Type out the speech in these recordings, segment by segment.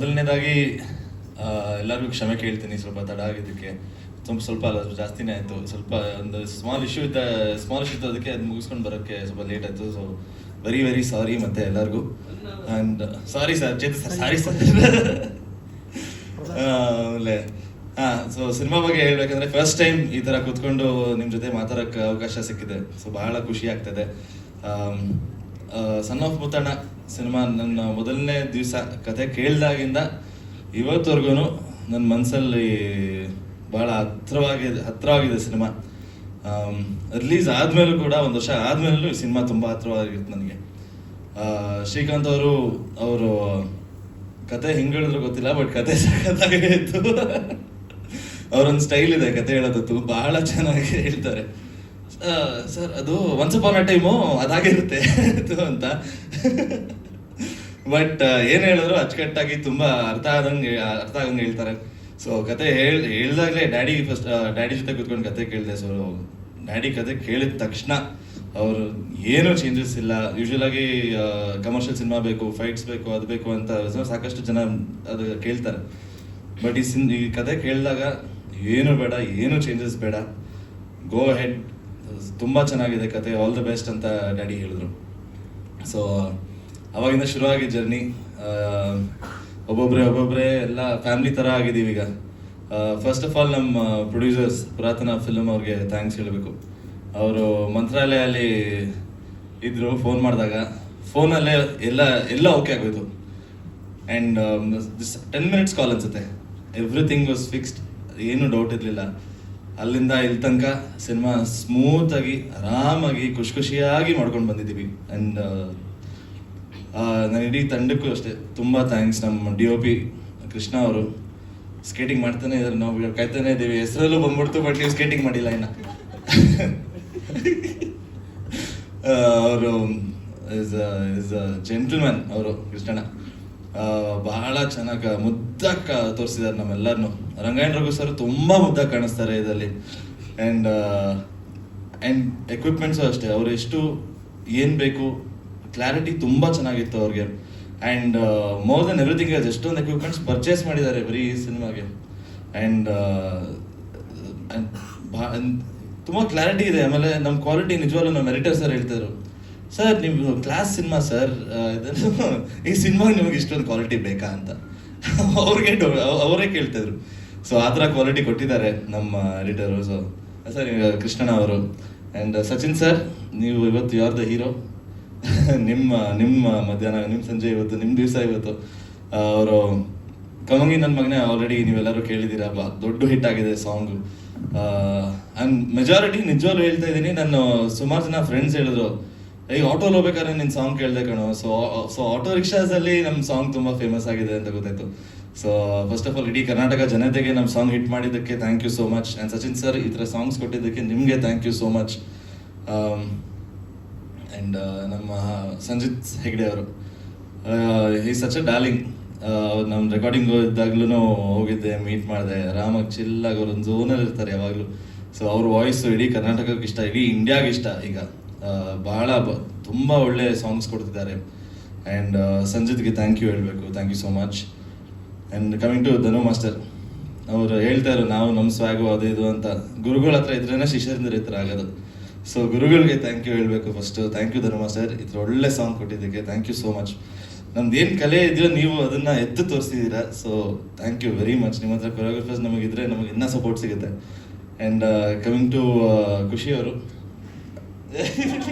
ಮೊದಲನೇದಾಗಿ ಎಲ್ಲರಿಗೂ ಕ್ಷಮೆ ಕೇಳ್ತೀನಿ, ಸ್ವಲ್ಪ ತಡ ಆಗಿದ್ದಕ್ಕೆ. ಸ್ವಲ್ಪ ಅಲ್ಲ, ಜಾಸ್ತಿನೇ ಆಯಿತು. ಸ್ವಲ್ಪ ಒಂದು ಸ್ಮಾಲ್ ಇಶ್ಯೂ ಇತ್ತು, ಅದಕ್ಕೆ ಅದು ಮುಗಿಸ್ಕೊಂಡು ಬರೋಕ್ಕೆ ಸ್ವಲ್ಪ ಲೇಟ್ ಆಯಿತು. ಸೊ ವೆರಿ ವೆರಿ ಸಾರಿ ಮತ್ತೆ ಎಲ್ಲರಿಗೂ. And sorry sir, Chethu sir, sorry sir. ಆಮೇಲೆ ಸೊ ಸಿನಿಮಾ ಬಗ್ಗೆ ಹೇಳ್ಬೇಕಂದ್ರೆ ಫಸ್ಟ್ ಟೈಮ್ ಈ ಥರ ಕೂತ್ಕೊಂಡು ನಿಮ್ಮ ಜೊತೆ ಮಾತಾಡೋಕ್ಕೆ ಅವಕಾಶ ಸಿಕ್ಕಿದೆ. ಸೊ ಬಹಳ ಖುಷಿ ಆಗ್ತದೆ. ಸನ್ ಆಫ್ ಮುತ್ತಣ್ಣ ಸಿನಿಮಾ ನನ್ನ ಮೊದಲನೇ ದಿವಸ ಕತೆ ಕೇಳಿದಾಗಿಂದ ಇವತ್ತವರೆಗೂ ನನ್ನ ಮನಸ್ಸಲ್ಲಿ ಭಾಳ ಹತ್ತಿರವಾಗಿದೆ ಸಿನಿಮಾ. ರಿಲೀಸ್ ಆದಮೇಲೂ ಕೂಡ, ಒಂದು ವರ್ಷ ಆದಮೇಲೂ ಈ ಸಿನಿಮಾ ತುಂಬ ಹತ್ತಿರವಾಗಿತ್ತು ನನಗೆ. ಶ್ರೀಕಾಂತ್ ಅವರು ಕತೆ ಹಿಂಗೆ ಹೇಳಿದ್ರು ಗೊತ್ತಿಲ್ಲ, ಬಟ್ ಕತೆ ಸಖತ್ತಾಗೇ ಇತ್ತು. ಅವರೊಂದು ಸ್ಟೈಲ್ ಇದೆ ಕತೆ ಹೇಳೋದತ್ತು, ಬಹಳ ಚೆನ್ನಾಗಿ ಹೇಳ್ತಾರೆ. ಸರ್ ಅದು ಒನ್ಸ್ ಅಪಾನ್ ಅ ಟೈಮು ಅದಾಗಿರುತ್ತೆ ಅಂತ. ಬಟ್ ಏನು ಹೇಳಿದ್ರು ಅಚ್ಚುಕಟ್ಟಾಗಿ ತುಂಬ ಅರ್ಥ ಆಗಂಗೆ ಹೇಳ್ತಾರೆ. ಸೊ ಕತೆ ಹೇಳ್ದಾಗಲೇ ಡ್ಯಾಡಿ ಜೊತೆ ಕೂತ್ಕೊಂಡು ಕತೆ ಕೇಳಿದೆ. ಸೊ ಡ್ಯಾಡಿ ಕತೆ ಕೇಳಿದ ತಕ್ಷಣ ಅವರು ಏನೂ ಚೇಂಜಸ್ ಇಲ್ಲ. ಯೂಶ್ವಲಾಗಿ ಕಮರ್ಷಿಯಲ್ ಸಿನಿಮಾ ಬೇಕು, ಫೈಟ್ಸ್ ಬೇಕು, ಅದು ಬೇಕು ಅಂತ ಸಾಕಷ್ಟು ಜನ ಅದು ಕೇಳ್ತಾರೆ. ಬಟ್ ಈ ಕತೆ ಕೇಳಿದಾಗ ಏನು ಬೇಡ, ಏನು ಚೇಂಜಸ್ ಬೇಡ, ಗೋ ಹೆಡ್, ತುಂಬ ಚೆನ್ನಾಗಿದೆ ಕತೆ, ಆಲ್ ದ ಬೆಸ್ಟ್ ಅಂತ ಡ್ಯಾಡಿ ಹೇಳಿದ್ರು. ಸೊ ಅವಾಗಿಂದ ಶುರುವಾಗಿದ್ದ ಜರ್ನಿ. ಒಬ್ಬೊಬ್ಬರೇ ಎಲ್ಲ ಫ್ಯಾಮಿಲಿ ಥರ ಆಗಿದ್ದೀವಿ ಈಗ. ಫಸ್ಟ್ ಆಫ್ ಆಲ್ ನಮ್ಮ ಪ್ರೊಡ್ಯೂಸರ್ಸ್ ಪುರಾತನ ಫಿಲ್ಮ್ ಅವ್ರಿಗೆ ಥ್ಯಾಂಕ್ಸ್ ಹೇಳಬೇಕು. ಅವರು ಮಂತ್ರಾಲಯಲ್ಲಿ ಇದ್ದರು. ಫೋನ್ ಮಾಡಿದಾಗ ಫೋನಲ್ಲೇ ಎಲ್ಲ ಓಕೆ ಆಗೋಯ್ತು. ಆ್ಯಂಡ್ 10 minutes ಕಾಲ್ ಅನ್ಸುತ್ತೆ. ಎವ್ರಿಥಿಂಗ್ ವಾಸ್ ಫಿಕ್ಸ್ಡ್, ಏನೂ ಡೌಟ್ ಇರಲಿಲ್ಲ. ಅಲ್ಲಿಂದ ಇಲ್ಲಿ ತನಕ ಸಿನಿಮಾ ಸ್ಮೂತಾಗಿ, ಆರಾಮಾಗಿ, ಖುಷಿಯಾಗಿ ಮಾಡ್ಕೊಂಡು ಬಂದಿದ್ದೀವಿ. ಆ್ಯಂಡ್ ನಾನು ಇಡೀ ತಂಡಕ್ಕೂ ಅಷ್ಟೇ ತುಂಬ ಥ್ಯಾಂಕ್ಸ್. ನಮ್ಮ DOP ಕೃಷ್ಣ ಅವರು ಸ್ಕೇಟಿಂಗ್ ಮಾಡ್ತಾನೆ ಇದ್ದಾರೆ, ನಾವು ಕಾಯ್ತಾನೆ ಇದ್ದೀವಿ. ಹೆಸರಲ್ಲೂ ಬಂದ್ಬಿಡ್ತು, ಬಟ್ ನೀವು ಸ್ಕೇಟಿಂಗ್ ಮಾಡಿಲ್ಲ ಇನ್ನು. ಅವರು ಇಸ್ ಅ ಜೆಂಟಲ್ಮ್ಯಾನ್. ಅವರು ಕೃಷ್ಣಣ್ಣ ಬಹಳ ಚೆನ್ನಾಗಿ ಮುದ್ದಾಗಿ ತೋರಿಸಿದ್ದಾರೆ ನಮ್ಮೆಲ್ಲರನ್ನು. ರಂಗಾಯಣ ರಘು ಸರ್ ತುಂಬ ಮುದ್ದಾಗಿ ಕಾಣಿಸ್ತಾರೆ ಇದರಲ್ಲಿ. ಆ್ಯಂಡ್ ಎಕ್ವಿಪ್ಮೆಂಟ್ಸು ಅಷ್ಟೇ, ಅವರು ಎಷ್ಟು ಏನು ಬೇಕು, ಕ್ಲಾರಿಟಿ ತುಂಬ ಚೆನ್ನಾಗಿತ್ತು ಅವ್ರಿಗೆ. And more than everything else ಎಷ್ಟೊಂದು ಎಕ್ವಿಪ್ಮೆಂಟ್ಸ್ ಪರ್ಚೇಸ್ ಮಾಡಿದ್ದಾರೆ ಬರೀ ಈ ಸಿನಿಮಾಗೆ. ಆ್ಯಂಡ್ ತುಂಬ ಕ್ಲಾರಿಟಿ ಇದೆ. ಆಮೇಲೆ ನಮ್ಮ ಕ್ವಾಲಿಟಿ ನಿಜವಾಗ್ಲೂ ನಮ್ಮ ಎಡಿಟರ್ ಸರ್ ಹೇಳ್ತಾರೆ, ಸರ್ ನೀವು ಕ್ಲಾಸ್ ಸಿನಿಮಾ ಸರ್, ಈ ಸಿನಿಮಾಗೆ ನಿಮಗೆ ಇಷ್ಟೊಂದು ಕ್ವಾಲಿಟಿ ಬೇಕಾ ಅಂತ ಅವರೇ ಕೇಳ್ತಿದ್ರು. ಸೊ ಆ ಥರ ಕ್ವಾಲಿಟಿ ಕೊಟ್ಟಿದ್ದಾರೆ ನಮ್ಮ ಎಡಿಟರು. ಸೊ ಸರ್ ಕೃಷ್ಣಣ್ಣ ಅವರು. ಆ್ಯಂಡ್ ಸಚಿನ್ ಸರ್, ನೀವು ಇವತ್ತು ಯು ಆರ್ ದ ಹೀರೋ. ನಿಮ್ಮ ಮಧ್ಯಾಹ್ನ, ನಿಮ್ಮ ಸಂಜೆ ಇವತ್ತು, ನಿಮ್ಮ ದಿವಸ ಇವತ್ತು. ಅವರು ಕಮಂಗಿ ನನ್ನ ಮಗನೇ ಆಲ್ರೆಡಿ ನೀವೆಲ್ಲರೂ ಕೇಳಿದ್ದೀರಾ, ದೊಡ್ಡ ಹಿಟ್ ಆಗಿದೆ ಸಾಂಗು. ಆ್ಯಂಡ್ ಮೆಜಾರಿಟಿ ನಿಜವಾಗ್ಲೂ ಹೇಳ್ತಾ ಇದ್ದೀನಿ, ನಾನು ಸುಮಾರು ಜನ ಫ್ರೆಂಡ್ಸ್ ಹೇಳಿದ್ರು, ಈಗ ಆಟೋಲ್ಲಿ ಹೋಗ್ಬೇಕಾದ್ರೆ ನಿನ್ನ ಸಾಂಗ್ ಕೇಳಿದೆ ಕಣೋ. ಸೊ ಆಟೋ ರಿಕ್ಷಾಸಲ್ಲಿ ನಮ್ಮ ಸಾಂಗ್ ತುಂಬ ಫೇಮಸ್ ಆಗಿದೆ ಅಂತ ಗೊತ್ತಾಯ್ತು. ಸೊ ಫಸ್ಟ್ ಆಫ್ ಆಲ್ ಇಡೀ ಕರ್ನಾಟಕ ಜನತೆಗೆ ನಮ್ಮ ಸಾಂಗ್ ಹಿಟ್ ಮಾಡಿದ್ದಕ್ಕೆ thank you so much. And Sachin sir ಈ ಥರ ಸಾಂಗ್ಸ್ ಕೊಟ್ಟಿದ್ದಕ್ಕೆ ನಿಮಗೆ thank you so much. And ನಮ್ಮ ಸಂಜಿತ್ ಹೆಗ್ಡೆ ಅವರು, ಈ ಸಚ್ ಅ ಡಾರ್ಲಿಂಗ್. ನಮ್ಮ ರೆಕಾರ್ಡಿಂಗ್ ಇದ್ದಾಗ್ಲೂ ಹೋಗಿದ್ದೆ, ಮೀಟ್ ಮಾಡಿದೆ, ಆರಾಮಾಗಿ ಚಿಲ್ಲಾಗಿ ಅವ್ರು ಒಂದು ಝೋನಲ್ಲಿ ಇರ್ತಾರೆ ಯಾವಾಗಲೂ. ಸೊ ಅವ್ರ ವಾಯ್ಸು ಇಡೀ ಕರ್ನಾಟಕಕ್ಕೆ ಇಷ್ಟ, ಇಡೀ ಇಂಡಿಯಾಗೆ ಇಷ್ಟ. ಈಗ ಭಾಳ ತುಂಬ ಒಳ್ಳೆ ಸಾಂಗ್ಸ್ ಕೊಡ್ತಿದ್ದಾರೆ. ಆ್ಯಂಡ್ ಸಂಜಿತ್ಗೆ ಥ್ಯಾಂಕ್ ಯು ಹೇಳಬೇಕು, thank you so much. And coming to Dhanu master, ಅವರು ಹೇಳ್ತಾರೆ ನಾವು ನಮ್ಮ ಸ್ವ್ಯಾಗು ಅದು ಇದು ಅಂತ. ಗುರುಗಳ ಹತ್ರ ಇದ್ರೇ ಶಿಷ್ಯರಿಂದ ಈ ಥರ ಆಗೋದು. ಸೊ ಗುರುಗಳಿಗೆ ಥ್ಯಾಂಕ್ ಯು ಹೇಳಬೇಕು first. Thank you Dhanu master, ಈ ಥರ ಒಳ್ಳೆ ಸಾಂಗ್ ಕೊಟ್ಟಿದ್ದಕ್ಕೆ ಥ್ಯಾಂಕ್ ಯು ಸೋ ಮಚ್. ನಮ್ದು ಏನು ಕಲೆ ಇದೆಯೋ ನೀವು ಅದನ್ನು ಎದ್ದು ತೋರಿಸಿದ್ದೀರಾ. So thank you very much. ನಿಮ್ಮ ಹತ್ರ ಕೊರಿಯೋಗ್ರಫರ್ಸ್ ನಮಗಿದ್ರೆ ನಮಗೆ ಇನ್ನೂ ಸಪೋರ್ಟ್ ಸಿಗುತ್ತೆ. ಆ್ಯಂಡ್ ಕಮಿಂಗ್ ಟು ಖುಷಿ ಅವರು,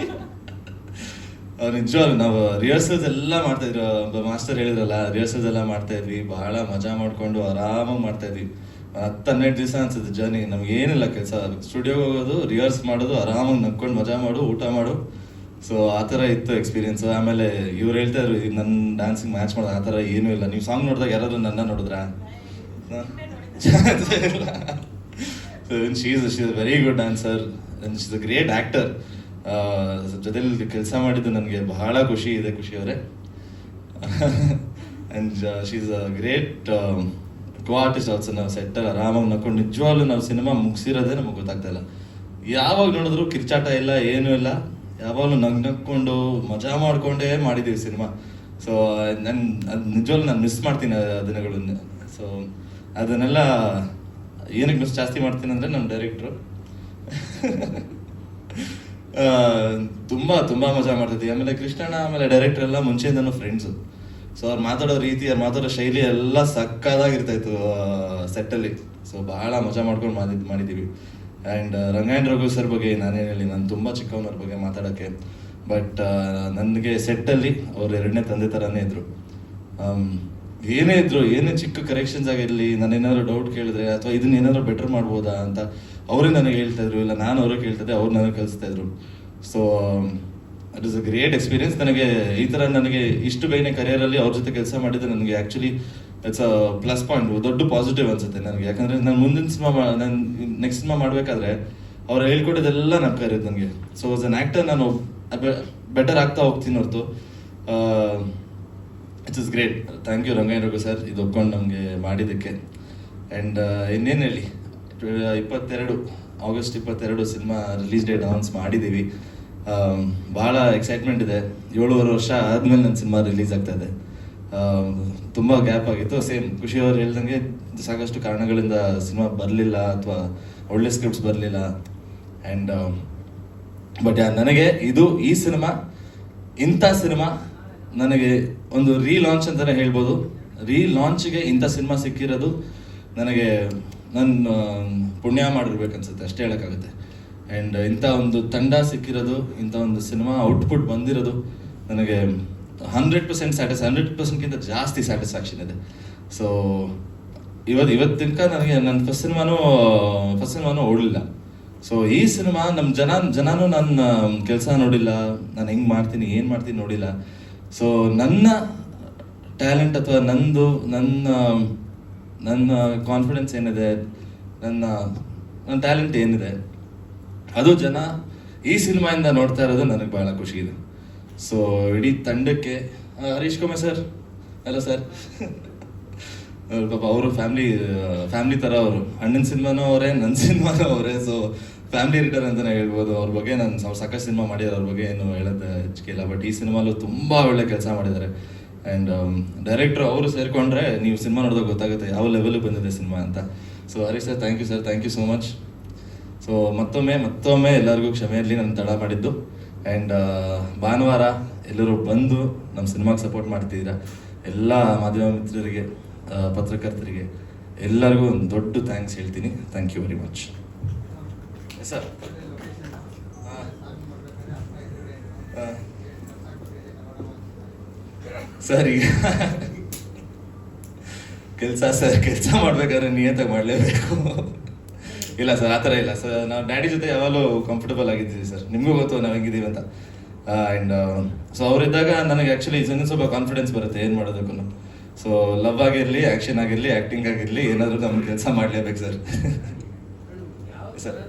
ನಿಜವಾಗ್ಲೂ ನಾವು ರಿಹರ್ಸಲ್ಸ್ ಎಲ್ಲ ಮಾಡ್ತಾಯಿದ್ರು. ಮಾಸ್ಟರ್ ಹೇಳಿದ್ರಲ್ಲ, ರಿಹರ್ಸಲ್ಸ್ ಎಲ್ಲ ಮಾಡ್ತಾಯಿದ್ವಿ, ಭಾಳ ಮಜಾ ಮಾಡಿಕೊಂಡು ಆರಾಮಾಗಿ ಮಾಡ್ತಾಯಿದ್ವಿ. 10-12 ದಿವಸ ಅನ್ಸುತ್ತೆ ಜರ್ನಿ. ನಮಗೇನಿಲ್ಲ ಕೆಲಸ, ಸ್ಟುಡಿಯೋಗೆ ಹೋಗೋದು, ರಿಹರ್ಸ್ ಮಾಡೋದು, ಆರಾಮಾಗಿ ನಕ್ಕೊಂಡು ಮಜಾ ಮಾಡು, ಊಟ ಮಾಡು. ಸೊ ಆ ಥರ ಇತ್ತು ಎಕ್ಸ್ಪೀರಿಯನ್ಸು. ಆಮೇಲೆ ಇವ್ರು ಹೇಳ್ತಾಯಿದ್ರು ನನ್ನ ಡ್ಯಾನ್ಸಿಗೆ ಮ್ಯಾಚ್ ಮಾಡೋದು, ಆ ಥರ ಏನೂ ಇಲ್ಲ. ನೀವು ಸಾಂಗ್ ನೋಡಿದಾಗ ಯಾರಾದರೂ ನನ್ನ ನೋಡಿದ್ರಾ? So she is very good dancer and she is a great actor. ಜೊತೆಲಿ ಕೆಲಸ ಮಾಡಿದ್ದು ನನಗೆ ಬಹಳ ಖುಷಿ ಇದೆ, ಖುಷಿ ಅವರೇ. And she is a great co artist also. ನಾವು ಸೆಟ್ಟಲ್ಲಿ ಆರಾಮಾಗಿ ನಕ್ಕೊಂಡು, ನಿಜವಾಗ್ಲೂ ನಾವು ಸಿನಿಮಾ ಮುಗಿಸಿರೋದೇ ನಮಗೆ ಗೊತ್ತಾಗ್ತಾ ಇಲ್ಲ. ಯಾವಾಗ ನೋಡಿದ್ರು ಕಿರ್ಚಾಟ ಇಲ್ಲ, ಏನೂ ಇಲ್ಲ, ಯಾವಾಗಲೂ ನಕ್ಕೊಂಡು ಮಜಾ ಮಾಡಿಕೊಂಡೇ ಮಾಡಿದ್ದೀವಿ ಸಿನಿಮಾ. ಸೊ ನಾನು ಅದು ನಿಜವಾಗ್ಲೂ ನಾನು ಮಿಸ್ ಮಾಡ್ತೀನಿ ಆ ದಿನಗಳನ್ನು. ಸೊ ಅದನ್ನೆಲ್ಲ ಏನಕ್ಕೆ ಮಿಸ್ ಜಾಸ್ತಿ ಮಾಡ್ತೀನಿ ಅಂದರೆ ನಮ್ಮ ಡೈರೆಕ್ಟ್ರು ತುಂಬ ತುಂಬ ಮಜಾ ಮಾಡ್ತಿದ್ವಿ. ಆಮೇಲೆ ಕೃಷ್ಣಣ್ಣ ಆಮೇಲೆ ಡೈರೆಕ್ಟರ್ ಎಲ್ಲ ಮುಂಚೆಯಿಂದನೂ ಫ್ರೆಂಡ್ಸು. ಸೊ ಅವ್ರು ಮಾತಾಡೋ ರೀತಿ, ಅವ್ರು ಮಾತಾಡೋ ಶೈಲಿ ಎಲ್ಲ ಸಕ್ಕದಾಗಿರ್ತಾಯಿತ್ತು ಸೆಟ್ಟಲ್ಲಿ. ಸೊ ಭಾಳ ಮಜಾ ಮಾಡ್ಕೊಂಡು ಮಾಡಿದ್ದೀವಿ. ಆ್ಯಂಡ್ ರಂಗಾಯಣ ರಘು ಸರ್ ಬಗ್ಗೆ ನಾನೇನು ಹೇಳಿ, ನಾನು ತುಂಬ ಚಿಕ್ಕವನವ್ರ ಬಗ್ಗೆ ಮಾತಾಡೋಕ್ಕೆ. ಬಟ್ ನನಗೆ ಸೆಟ್ಟಲ್ಲಿ ಅವ್ರು ಎರಡನೇ ತಂದೆ ಥರನೇ ಇದ್ದರು. ಏನೇ ಇದ್ರು, ಏನೇ ಚಿಕ್ಕ ಕರೆಕ್ಷನ್ಸ್ ಆಗಿರಲಿ, ನಾನೇನಾದ್ರು ಡೌಟ್ ಕೇಳಿದ್ರೆ ಅಥವಾ ಇದನ್ನ ಏನಾದರೂ ಬೆಟರ್ ಮಾಡ್ಬೋದಾ ಅಂತ ಅವರೇ ನನಗೆ ಹೇಳ್ತಾಯಿದ್ರು, ಇಲ್ಲ ನಾನು ಅವ್ರಿಗೆ ಕೇಳ್ತಿದ್ದೆ, ಅವ್ರು ನನಗೆ ಕಲಿಸ್ತಾಯಿದ್ರು. So it is a great experience. ನನಗೆ ಈ ಥರ ನನಗೆ ಇಷ್ಟು ಬೇಗನೆ ಕರಿಯರಲ್ಲಿ ಅವ್ರ ಜೊತೆ ಕೆಲಸ ಮಾಡಿದ್ರೆ ನನಗೆ actually it's a plus point, ದೊಡ್ಡ ಪಾಸಿಟಿವ್ ಅನ್ಸುತ್ತೆ ನನಗೆ. ಯಾಕಂದರೆ ನಾನು ಮುಂದಿನ ಸಿನಿಮಾ, ನಾನು ನೆಕ್ಸ್ಟ್ ಸಿನಿಮಾ ಮಾಡಬೇಕಾದ್ರೆ ಅವ್ರು ಹೇಳ್ಕೊಟ್ಟಿದ್ದೆಲ್ಲ ನಾನು ಕರೆಯೋದು ನನಗೆ. ಸೊ ಆಸ್ ಅನ್ ಆ್ಯಕ್ಟರ್ ನಾನು ಬೆಟರ್ ಆಗ್ತಾ ಹೋಗ್ತೀನಿ ಹೊರತು. It's is great. Thank you Rangayana Raghu sir, ಇದು ಒಪ್ಕೊಂಡು ನಮಗೆ ಮಾಡಿದ್ದಕ್ಕೆ. ಆ್ಯಂಡ್ ಇನ್ನೇನು ಹೇಳಿ, 22 August 22 cinema release date announce ಮಾಡಿದ್ದೀವಿ. ಭಾಳ ಎಕ್ಸೈಟ್ಮೆಂಟ್ ಇದೆ. 7.5 ವರ್ಷ ಆದಮೇಲೆ ನನ್ನ ಸಿನಿಮಾ ರಿಲೀಸ್ ಆಗ್ತಾ ಇದೆ. ತುಂಬ ಗ್ಯಾಪ್ ಆಗಿತ್ತು. ಸೇಮ್ ಖುಷಿಯವ್ರು ಹೇಳ್ದಂಗೆ ಸಾಕಷ್ಟು ಕಾರಣಗಳಿಂದ ಸಿನಿಮಾ ಬರಲಿಲ್ಲ ಅಥವಾ ಒಳ್ಳೆ ಸ್ಕ್ರಿಪ್ಟ್ಸ್ ಬರಲಿಲ್ಲ. ಆ್ಯಂಡ್ ಬಟ್ ನನಗೆ ಈ ಸಿನಿಮಾ, ಇಂಥ ಸಿನಿಮಾ ನನಗೆ ಒಂದು ರೀಲಾಂಚ್ ಅಂತಲೇ ಹೇಳ್ಬೋದು. ರೀಲಾಂಚ್ಗೆ ಇಂಥ ಸಿನಿಮಾ ಸಿಕ್ಕಿರೋದು ನನಗೆ ನನ್ನ ಪುಣ್ಯ ಮಾಡಿರ್ಬೇಕನ್ಸುತ್ತೆ, ಅಷ್ಟೇ ಹೇಳೋಕ್ಕಾಗುತ್ತೆ. ಆ್ಯಂಡ್ ಇಂಥ ಒಂದು ತಂಡ ಸಿಕ್ಕಿರೋದು, ಇಂಥ ಒಂದು ಸಿನಿಮಾ ಔಟ್ಪುಟ್ ಬಂದಿರೋದು ನನಗೆ 100% 100%ಗಿಂತ ಜಾಸ್ತಿ ಸ್ಯಾಟಿಸ್ಫ್ಯಾಕ್ಷನ್ ಇದೆ. ಸೊ ಇವತ್ತು ತನಕ ನನಗೆ ನನ್ನ ಫಸ್ಟ್ ಸಿನಿಮಾನೂ ಓಡಲಿಲ್ಲ. ಸೊ ಈ ಸಿನಿಮಾ ನಮ್ಮ ಜನನೂ ನನ್ನ ಕೆಲಸ ನೋಡಿಲ್ಲ, ನಾನು ಹೆಂಗೆ ಮಾಡ್ತೀನಿ ಏನು ಮಾಡ್ತೀನಿ ನೋಡಿಲ್ಲ. ಸೊ ನನ್ನ ಟ್ಯಾಲೆಂಟ್ ಅಥವಾ ನನ್ನ ಕಾನ್ಫಿಡೆನ್ಸ್ ಏನಿದೆ, ನನ್ನ ಟ್ಯಾಲೆಂಟ್ ಏನಿದೆ, ಅದು ಜನ ಈ ಸಿನಿಮಾಯಿಂದ ನೋಡ್ತಾ ಇರೋದು ನನಗೆ ಭಾಳ ಖುಷಿ ಇದೆ. ಸೊ ಇಡೀ ತಂಡಕ್ಕೆ Harish Kumar sir, hello sir. ಪಾಪ ಅವರು ಫ್ಯಾಮಿಲಿ ಥರ, ಅವರು ಅಣ್ಣನ ಸಿನಿಮಾನೂ ಅವರೇ, ನನ್ನ ಸಿನಿಮಾನೂ ಅವರೇ. ಸೊ ಫ್ಯಾಮಿಲಿ ರಿಟರ್ನ್ ಅಂತಲೇ ಹೇಳ್ಬೋದು. ಅವ್ರ ಬಗ್ಗೆ ಅವ್ರು ಸಾಕಷ್ಟು ಸಿನಿಮಾ ಮಾಡಿದ್ದಾರೆ, ಅವ್ರ ಬಗ್ಗೆ ಏನು ಹೇಳೋದು ಹೆಚ್ಚಿಗೆ ಇಲ್ಲ. ಬಟ್ ಈ ಸಿನಿಮಾಲು ತುಂಬ ಒಳ್ಳೆ ಕೆಲಸ ಮಾಡಿದ್ದಾರೆ. ಆ್ಯಂಡ್ ಡೈರೆಕ್ಟ್ರು ಅವರು ಸೇರಿಕೊಂಡ್ರೆ ನೀವು ಸಿನಿಮಾ ನೋಡಿದಾಗ ಗೊತ್ತಾಗುತ್ತೆ ಯಾವ ಲೆವೆಲಿಗೆ ಬಂದಿದೆ ಸಿನಿಮಾ ಅಂತ. So Harish sir, thank you sir, thank you so much. So ಮತ್ತೊಮ್ಮೆ ಎಲ್ಲರಿಗೂ ಕ್ಷಮೆ ಇರಲಿ ನಾನು ತಡ ಮಾಡಿದ್ದು. ಆ್ಯಂಡ್ ಭಾನುವಾರ ಎಲ್ಲರೂ ಬಂದು ನಮ್ಮ ಸಿನಿಮಾಗೆ ಸಪೋರ್ಟ್ ಮಾಡ್ತಿದ್ದೀರಾ. ಎಲ್ಲ ಮಾಧ್ಯಮ ಮಿತ್ರರಿಗೆ, ಪತ್ರಕರ್ತರಿಗೆ ಎಲ್ಲರಿಗೂ ಒಂದು ದೊಡ್ಡ ಥ್ಯಾಂಕ್ಸ್ ಹೇಳ್ತೀನಿ. Thank you very much sir. Sir ಈಗ ಕೆಲಸ ಮಾಡ್ಬೇಕಾದ್ರೆ ನಿಯತ್ತಾಗಿ ಮಾಡಲೇಬೇಕು. ಇಲ್ಲ ಸರ್, ಆ ಥರ ಇಲ್ಲ ಸರ್. ನಾವು ಡ್ಯಾಡಿ ಜೊತೆ ಯಾವಾಗಲೂ ಕಂಫರ್ಟಬಲ್ ಆಗಿದ್ದೀವಿ ಸರ್, ನಿಮಗೂ ಗೊತ್ತು ನಾವು ಹೆಂಗಿದ್ದೀವಿ ಅಂತ. ಆ್ಯಂಡ್ ಸೊ ಅವರಿದ್ದಾಗ ನನಗೆ ಆ್ಯಕ್ಚುಲಿ ಸ್ವಲ್ಪ ಕಾನ್ಫಿಡೆನ್ಸ್ ಬರುತ್ತೆ ಏನು ಮಾಡೋದಕ್ಕೂ. ಸೊ ಲವ್ ಆಗಿರಲಿ, ಆ್ಯಕ್ಷನ್ ಆಗಿರಲಿ, ಆ್ಯಕ್ಟಿಂಗ್ ಆಗಿರಲಿ, ಏನಾದರೂ ನಮ್ಮ ಕೆಲಸ ಮಾಡಲೇಬೇಕು ಸರ್. ಸರ್